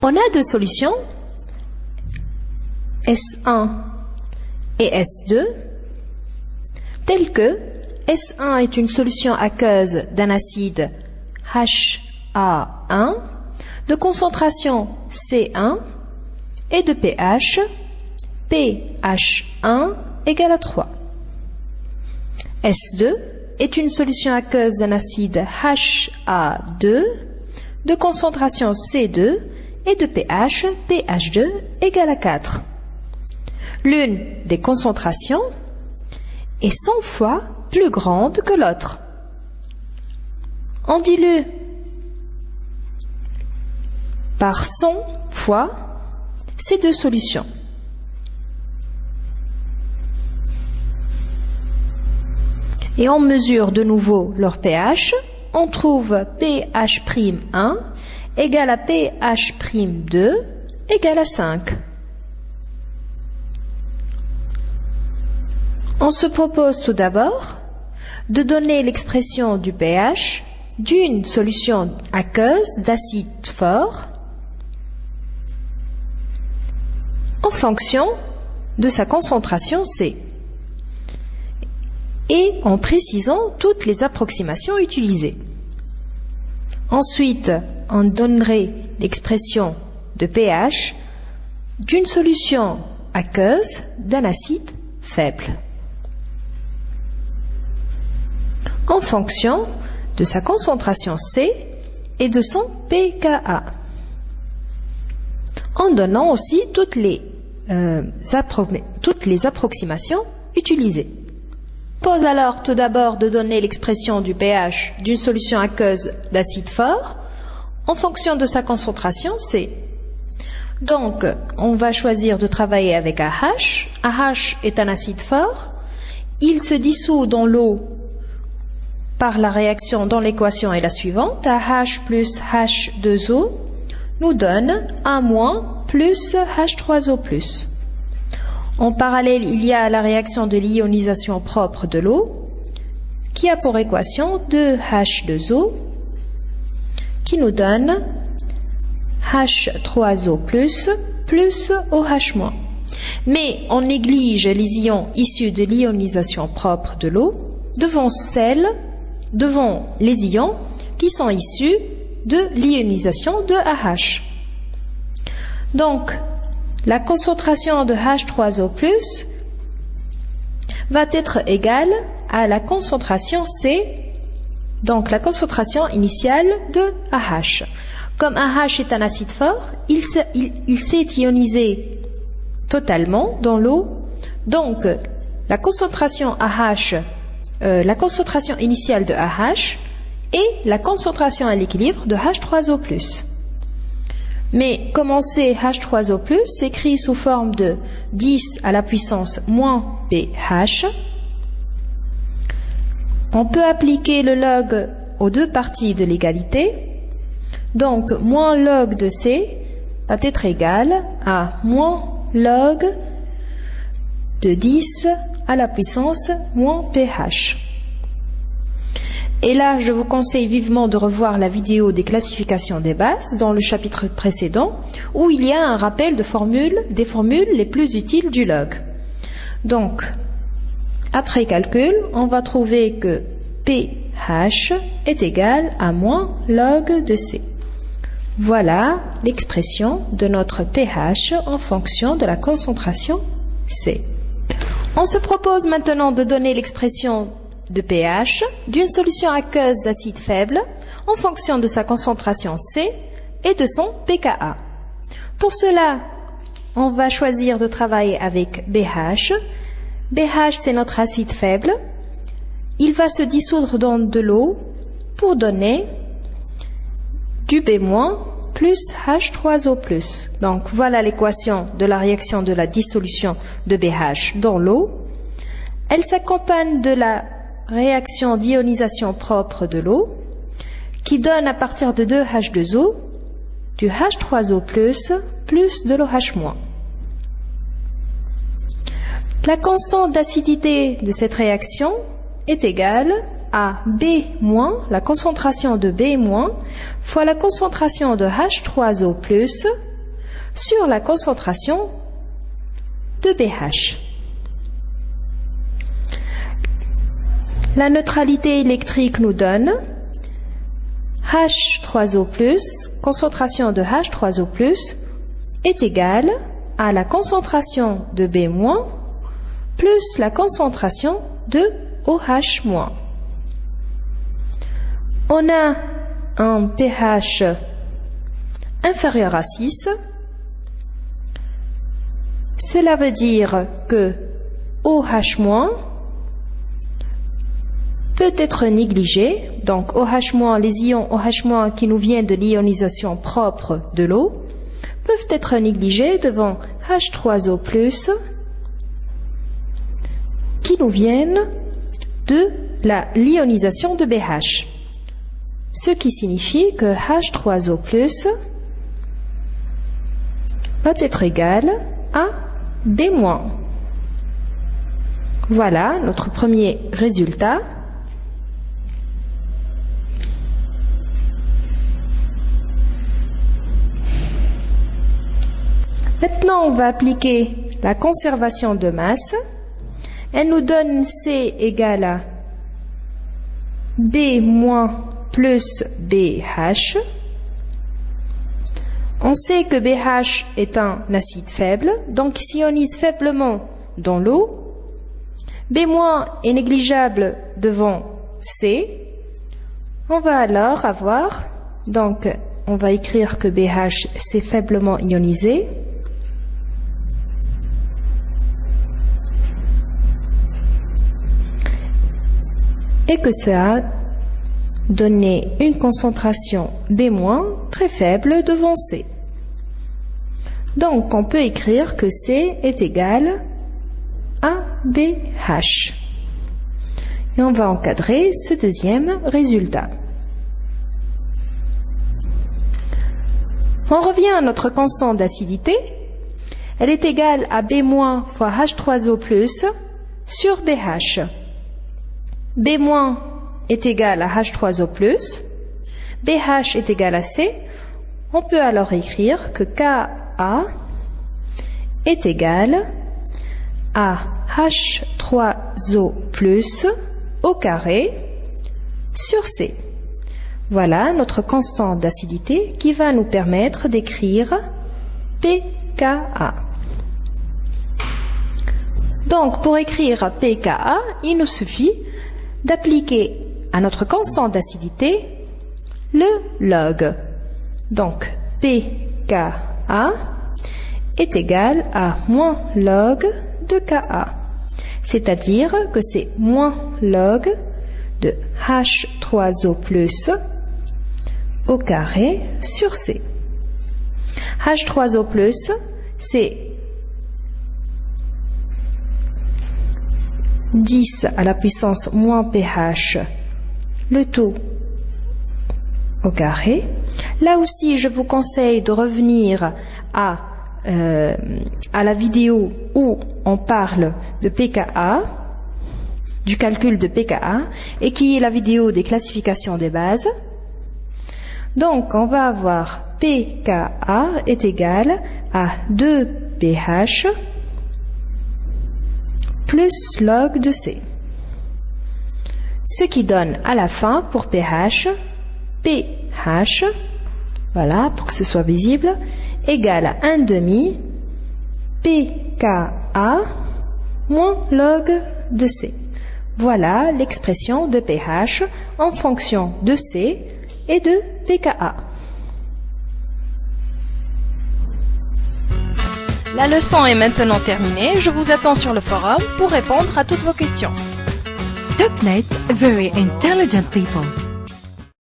On a deux solutions, S1 et S2, telles que S1 est une solution aqueuse d'un acide HA1 de concentration C1 et de pH pH1 égale à 3. S2 est une solution aqueuse d'un acide HA2 de concentration C2 et de pH pH2 égale à 4. L'une des concentrations est 100 fois plus grande que l'autre. On dilue par 100 fois ces deux solutions. Et on mesure de nouveau leur pH. On trouve pH'1 égale à pH'2 égale à 5. On se propose tout d'abord de donner l'expression du pH d'une solution aqueuse d'acide fort en fonction de sa concentration C et en précisant toutes les approximations utilisées. Ensuite, on donnerait l'expression de pH d'une solution aqueuse d'un acide faible en fonction de sa concentration C et de son pKa, en donnant aussi toutes les approximations utilisées. Pose alors tout d'abord de donner l'expression du pH d'une solution aqueuse d'acide fort en fonction de sa concentration C. Donc, on va choisir de travailler avec AH. AH est un acide fort. Il se dissout dans l'eau par la réaction dont l'équation est la suivante. AH plus H2O nous donne A- plus H3O+. En parallèle, il y a la réaction de l'ionisation propre de l'eau qui a pour équation 2H2O qui nous donne H3O+, plus OH-. Mais on néglige les ions issus de l'ionisation propre de l'eau devant les ions qui sont issus de l'ionisation de AH. Donc, la concentration de H3O+, va être égale à la concentration C, donc la concentration initiale de AH. Comme AH est un acide fort, il s'est ionisé totalement dans l'eau, donc la concentration la concentration initiale de AH et la concentration à l'équilibre de H3O+. Mais comme on sait, H3O+, s'écrit sous forme de 10 à la puissance moins pH. On peut appliquer le log aux deux parties de l'égalité. Donc, moins log de C va être égal à moins log de 10 à la puissance moins pH. Et là, je vous conseille vivement de revoir la vidéo des classifications des bases dans le chapitre précédent, où il y a un rappel des formules les plus utiles du log. Donc, après calcul, on va trouver que pH est égal à moins log de C. Voilà l'expression de notre pH en fonction de la concentration C. On se propose maintenant de donner l'expression de pH d'une solution aqueuse d'acide faible en fonction de sa concentration C et de son pKa. Pour cela, on va choisir de travailler avec BH. BH, c'est notre acide faible. Il va se dissoudre dans de l'eau pour donner du B- plus H3O+. Donc, voilà l'équation de la réaction de la dissolution de BH dans l'eau. Elle s'accompagne de la réaction d'ionisation propre de l'eau qui donne à partir de 2H2O du H3O+, plus de l'OH-. La constante d'acidité de cette réaction est égale à B-, la concentration de B- fois la concentration de H3O+, sur la concentration de BH. La neutralité électrique nous donne H3O+, concentration de H3O+, est égale à la concentration de B- plus la concentration de OH-. On a un pH inférieur à 6. Cela veut dire que OH- peut être négligé. Donc OH-, les ions OH- qui nous viennent de l'ionisation propre de l'eau peuvent être négligés devant H3O+, qui nous viennent de l'ionisation de BH. Ce qui signifie que H3O+ va être égal à B-. Voilà notre premier résultat. Maintenant, on va appliquer la conservation de masse. Elle nous donne C égale à B- plus BH. On sait que BH est un acide faible, donc il s'ionise faiblement dans l'eau. B- est négligeable devant C. On va alors avoir, donc on va écrire que BH c'est faiblement ionisé. Et que ça a donné une concentration B- très faible devant C. Donc on peut écrire que C est égal à BH. Et on va encadrer ce deuxième résultat. On revient à notre constante d'acidité. Elle est égale à B- fois H3O+ sur BH. B- est égal à H3O+, BH est égal à C. On peut alors écrire que Ka est égal à H3O+ au carré sur C. Voilà notre constante d'acidité qui va nous permettre d'écrire pKa. Donc pour écrire pKa, il nous suffit d'appliquer à notre constante d'acidité le log. Donc pKa est égal à moins log de Ka. C'est-à-dire que c'est moins log de H3O+ au carré sur C. H3O+, c'est 10 à la puissance moins pH, le tout au carré. Là aussi, je vous conseille de revenir à la vidéo où on parle de pKa, du calcul de pKa, et qui est la vidéo des classifications des bases. Donc, on va avoir pKa est égal à 2 pH plus log de C. Ce qui donne à la fin pour pH, pH, voilà, pour que ce soit visible, égale à 1/2 pKa moins log de C. Voilà l'expression de pH en fonction de C et de pKa. La leçon est maintenant terminée. Je vous attends sur le forum pour répondre à toutes vos questions. Topnet, very intelligent people.